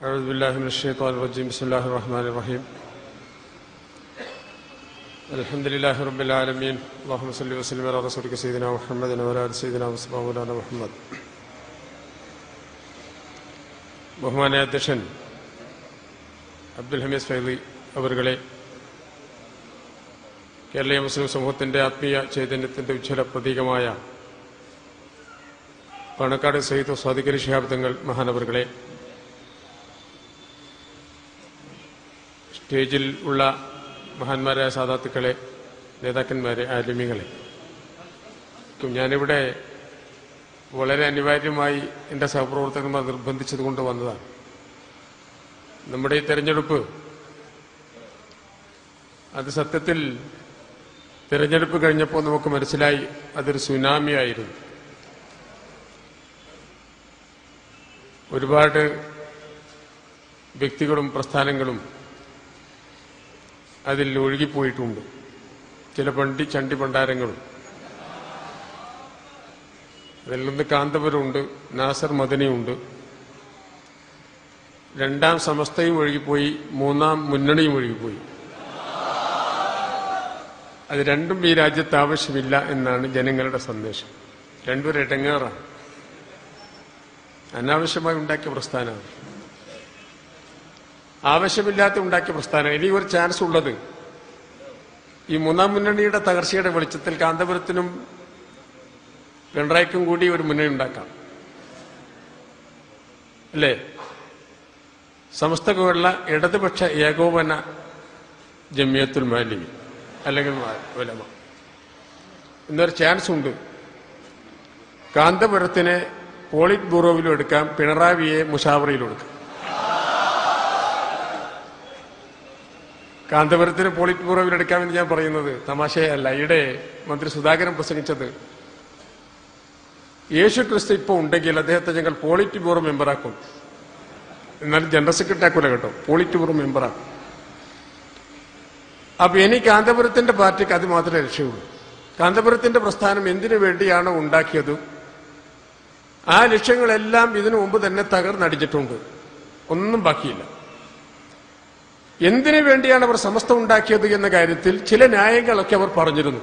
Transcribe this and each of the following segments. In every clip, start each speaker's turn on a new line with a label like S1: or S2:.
S1: أعوذ بالله من الشيطان الرجيم. بسم الله الرحمن الرحيم. الحمد لله رب العالمين. اللهم صل وسلم على رسولك سيدنا محمد وعلى آل سيدنا മുസ്തഫ മൗലാന മുഹമ്മദ്. ബഹുമാന്യ അധ്യക്ഷൻ അബ്ദുൽ ഹമീദ് ഫൈളി അവരുകളെ, കേരളീയ മുസ്ലിം സമൂഹത്തിന്റെ ആത്മീയ ചൈതന്യത്തിന്റെ ഉജ്ജ്വല പ്രതീകമായ പാണക്കാട് സയ്യിദ് സ്വാദിഖ് അലി ശിഹാബ് തങ്ങൾ മഹാനവറുകളെ, സ്റ്റേജിൽ ഉള്ള മഹാന്മാരായ സാദാത്തുക്കളെ, നേതാക്കന്മാരെ, ആലിമീങ്ങളെ, ഞാനിവിടെ വളരെ അനിവാര്യമായി എൻ്റെ സഹപ്രവർത്തകന്മാർ നിർബന്ധിച്ചതുകൊണ്ട് വന്നതാണ്. നമ്മുടെ ഈ തെരഞ്ഞെടുപ്പ് അത് സത്യത്തിൽ തെരഞ്ഞെടുപ്പ് കഴിഞ്ഞപ്പോൾ നമുക്ക് മനസ്സിലായി അതൊരു സുനാമി ആയിരുന്നു. ഒരുപാട് വ്യക്തികളും പ്രസ്ഥാനങ്ങളും അതിൽ ഒഴുകിപ്പോയിട്ടുണ്ട്. ചില ചണ്ടി പണ്ടാരങ്ങളും. അതിൽ നിന്ന് കാന്തപുരമുണ്ട്, നാസർ മദനിയുണ്ട്, രണ്ടാം സമസ്തയും ഒഴുകിപ്പോയി, മൂന്നാം മുന്നണിയും ഒഴുകിപ്പോയി. അത് രണ്ടും ഈ രാജ്യത്ത് ആവശ്യമില്ല എന്നാണ് ജനങ്ങളുടെ സന്ദേശം. രണ്ടും ഒരു ഇടങ്ങേറാണ്, അനാവശ്യമായി ഉണ്ടാക്കിയ പ്രസ്ഥാനമാണ്, ആവശ്യമില്ലാത്ത ഉണ്ടാക്കിയ പ്രസ്ഥാനം. ഇനി ഒരു ചാൻസ് ഉള്ളത് ഈ മൂന്നാം മുന്നണിയുടെ തകർച്ചയുടെ വെളിച്ചത്തിൽ കാന്തപുരത്തിനും പിണറായിക്കും കൂടി ഒരു മുന്നണി ഉണ്ടാക്കാം, അല്ലേ? സമസ്തക്കുള്ള ഇടതുപക്ഷ ഏകോപന ജമിയത്തുൽ മാലിമി അല്ലെങ്കിൽ ഉലമ എന്നൊരു ചാൻസ് ഉണ്ട്. കാന്തപുരത്തിനെ പോളിറ്റ് ബ്യൂറോയിലും എടുക്കാം, പിണറായിയെ മുഷാവറയിലും എടുക്കാം. കാന്തപുരത്തിന് പോളിറ്റ് ബ്യൂറോയിൽ എടുക്കാമെന്ന് ഞാൻ പറയുന്നത് തമാശയല്ല. ഈയിടെ മന്ത്രി സുധാകരൻ പ്രസംഗിച്ചത്, യേശു ക്രിസ്തു ഇപ്പോൾ ഉണ്ടെങ്കിൽ അദ്ദേഹത്തെ ഞങ്ങൾ പോളിറ്റ് ബ്യൂറോ മെമ്പറാക്കും. എന്നാലും ജനറൽ സെക്രട്ടറി ആക്കൂല കേട്ടോ, പോളിറ്റ് ബ്യൂറോ മെമ്പറാക്കും. അപ്പൊ ഇനി കാന്തപുരത്തിന്റെ പാർട്ടിക്ക് അത് മാത്രമേ ലക്ഷ്യമുള്ളൂ. കാന്തപുരത്തിന്റെ പ്രസ്ഥാനം എന്തിനു വേണ്ടിയാണോ ഉണ്ടാക്കിയത് ആ ലക്ഷ്യങ്ങളെല്ലാം ഇതിനു മുമ്പ് തന്നെ തകർന്നടിച്ചിട്ടുണ്ട്, ഒന്നും ബാക്കിയില്ല. എന്തിനു വേണ്ടിയാണ് അവർ സമസ്ത ഉണ്ടാക്കിയത് എന്ന കാര്യത്തിൽ ചില ന്യായങ്ങളൊക്കെ അവർ പറഞ്ഞിരുന്നു.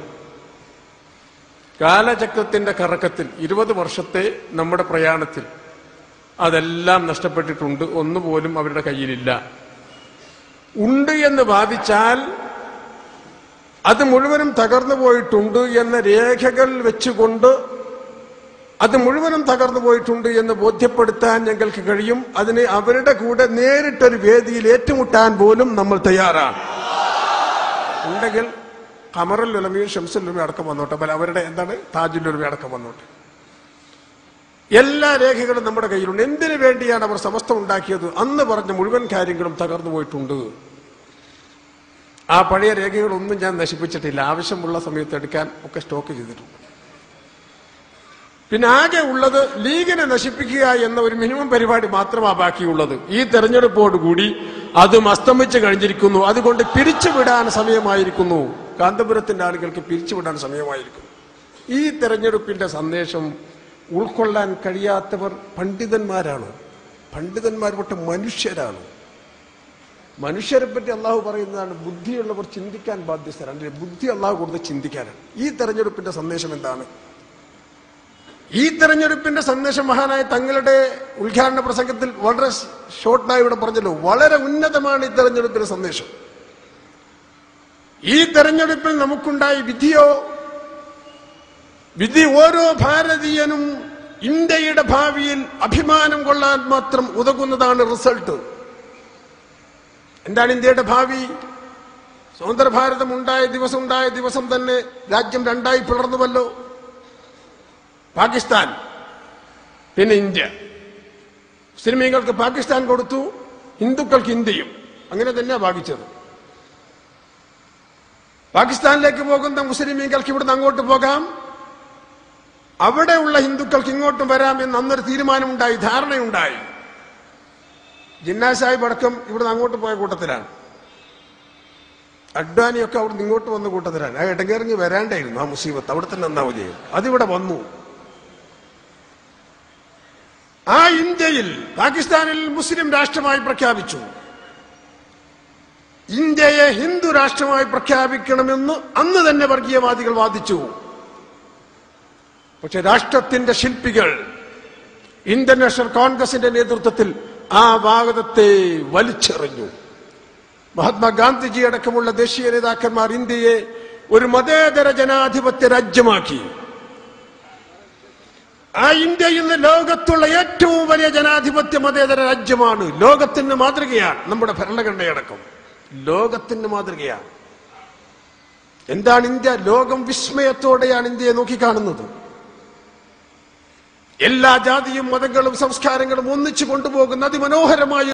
S1: കാലചക്രത്തിന്റെ കറക്കത്തിൽ 20 വർഷത്തെ നമ്മുടെ പ്രയാണത്തിൽ അതെല്ലാം നഷ്ടപ്പെട്ടിട്ടുണ്ട്. ഒന്നുപോലും അവരുടെ കയ്യിലില്ല. ഉണ്ട് എന്ന് വാദിച്ചാൽ അത് മുഴുവനും തകർന്നു പോയിട്ടുണ്ട് എന്ന രേഖകൾ വെച്ചുകൊണ്ട് അത് മുഴുവനും തകർന്നു പോയിട്ടുണ്ട് എന്ന് ബോധ്യപ്പെടുത്താൻ ഞങ്ങൾക്ക് കഴിയും. അതിന് അവരുടെ കൂടെ നേരിട്ടൊരു വേദിയിൽ ഏറ്റുമുട്ടാൻ പോലും നമ്മൾ തയ്യാറാണ്. ഉണ്ടെങ്കിൽ ഖമറുൽ ഉലമയും ഷംസുൽ ഉലമയും അടക്കം വന്നോട്ടെ, പല അവരുടെ എന്താണ് താജുൽ ഉലമയും അടക്കം വന്നോട്ടെ. എല്ലാ രേഖകളും നമ്മുടെ കയ്യിലുണ്ട്. എന്തിനു വേണ്ടിയാണ് അവർ സമസ്ത ഉണ്ടാക്കിയത് അന്ന് പറഞ്ഞ മുഴുവൻ കാര്യങ്ങളും തകർന്നു പോയിട്ടുണ്ട്. ആ പഴയ രേഖകളൊന്നും ഞാൻ നശിപ്പിച്ചിട്ടില്ല. ആവശ്യമുള്ള സമയത്ത് എടുക്കാൻ ഒക്കെ സ്റ്റോക്ക് ചെയ്തിട്ടുണ്ട്. പിന്നെ ആകെ ഉള്ളത് ലീഗിനെ നശിപ്പിക്കുക എന്ന ഒരു മിനിമം പരിപാടി മാത്രമാണ് ബാക്കിയുള്ളത്. ഈ തെരഞ്ഞെടുപ്പോടുകൂടി അതും അസ്തമിച്ച് കഴിഞ്ഞിരിക്കുന്നു. അതുകൊണ്ട് പിരിച്ചുവിടാൻ സമയമായിരിക്കുന്നു. കാന്തപുരത്തിന്റെ ആളുകൾക്ക് പിരിച്ചുവിടാൻ സമയമായിരിക്കുന്നു. ഈ തെരഞ്ഞെടുപ്പിന്റെ സന്ദേശം ഉൾക്കൊള്ളാൻ കഴിയാത്തവർ പണ്ഡിതന്മാരാണ്. പണ്ഡിതന്മാർ പെട്ട മനുഷ്യരാണ്. മനുഷ്യരെ പറ്റി അള്ളാഹു പറയുന്നതാണ്, ബുദ്ധിയുള്ളവർ ചിന്തിക്കാൻ ബാധ്യസ്ഥരാണ്. ബുദ്ധി അള്ളാഹു കൊടുത്ത് ചിന്തിക്കാനാണ്. ഈ തെരഞ്ഞെടുപ്പിന്റെ സന്ദേശം എന്താണ്? ഈ തെരഞ്ഞെടുപ്പിന്റെ സന്ദേശം മഹാനായ തങ്ങളുടെ ഉദ്ഘാടന പ്രസംഗത്തിൽ വളരെ ഷോർട്ടായി ഇവിടെ പറഞ്ഞല്ലോ, വളരെ ഉന്നതമാണ് ഈ തെരഞ്ഞെടുപ്പിന്റെ സന്ദേശം. ഈ തെരഞ്ഞെടുപ്പിൽ നമുക്കുണ്ടായ വിധി ഓരോ ഭാരതീയനും ഇന്ത്യയുടെ ഭാവിയിൽ അഭിമാനം കൊള്ളാൻ മാത്രം ഉതകുന്നതാണ് റിസൾട്ട്. എന്താണ് ഇന്ത്യയുടെ ഭാവി? സ്വതന്ത്ര ഭാരതം ഉണ്ടായ ദിവസം തന്നെ രാജ്യം രണ്ടായി പിളർന്നുവല്ലോ. പാകിസ്ഥാൻ, പിന്നെ ഇന്ത്യ. മുസ്ലിമീങ്ങൾക്ക് പാകിസ്ഥാൻ കൊടുത്തു, ഹിന്ദുക്കൾക്ക് ഇന്ത്യയും. അങ്ങനെ തന്നെയാണ് ഭാഗിച്ചത്. പാകിസ്ഥാനിലേക്ക് പോകുന്ന മുസ്ലിമീങ്ങൾക്ക് ഇവിടുന്ന് അങ്ങോട്ട് പോകാം, അവിടെയുള്ള ഹിന്ദുക്കൾക്ക് ഇങ്ങോട്ടും വരാം എന്ന് അന്നൊരു തീരുമാനമുണ്ടായി, ധാരണയുണ്ടായി. ജിന്നാ സാഹിബ് അടക്കം ഇവിടുന്ന് അങ്ങോട്ട് പോയ കൂട്ടത്തിലാണ്. അഡ്വാനിയൊക്കെ അവിടുന്ന് ഇങ്ങോട്ട് വന്ന കൂട്ടത്തിലാണ്. ആ ഇടങ്ങേറിഞ്ഞ് വരാണ്ടായിരുന്നു ആ മുസീബത്ത്, അവിടെ തന്നെ നന്നാവുകയും അതിവിടെ വന്നു. ആ ഇന്ത്യയിൽ പാകിസ്ഥാനിൽ മുസ്ലിം രാഷ്ട്രമായി പ്രഖ്യാപിച്ചു. ഇന്ത്യയെ ഹിന്ദു രാഷ്ട്രമായി പ്രഖ്യാപിക്കണമെന്ന് അന്ന് തന്നെ വർഗീയവാദികൾ വാദിച്ചു. പക്ഷെ രാഷ്ട്രത്തിന്റെ ശില്പികൾ ഇന്ത്യൻ നാഷണൽ കോൺഗ്രസിന്റെ നേതൃത്വത്തിൽ ആ വാദത്തെ വലിച്ചെറിഞ്ഞു. മഹാത്മാഗാന്ധിജി അടക്കമുള്ള ദേശീയ നേതാക്കന്മാർ ഇന്ത്യയെ ഒരു മതേതര ജനാധിപത്യ രാജ്യമാക്കി. ആ ഇന്ത്യ ഇന്ന് ലോകത്തുള്ള ഏറ്റവും വലിയ ജനാധിപത്യ മതേതര രാജ്യമാണ്. ലോകത്തിന് മാതൃകയാണ്. നമ്മുടെ ഭരണഘടനയടക്കം ലോകത്തിന് മാതൃകയാണ്. എന്താണ് ഇന്ത്യ? ലോകം വിസ്മയത്തോടെയാണ് ഇന്ത്യയെ നോക്കിക്കാണുന്നത്. എല്ലാ ജാതിയും മതങ്ങളും സംസ്കാരങ്ങളും ഒന്നിച്ചു കൊണ്ടുപോകുന്ന അതിമനോഹരമായ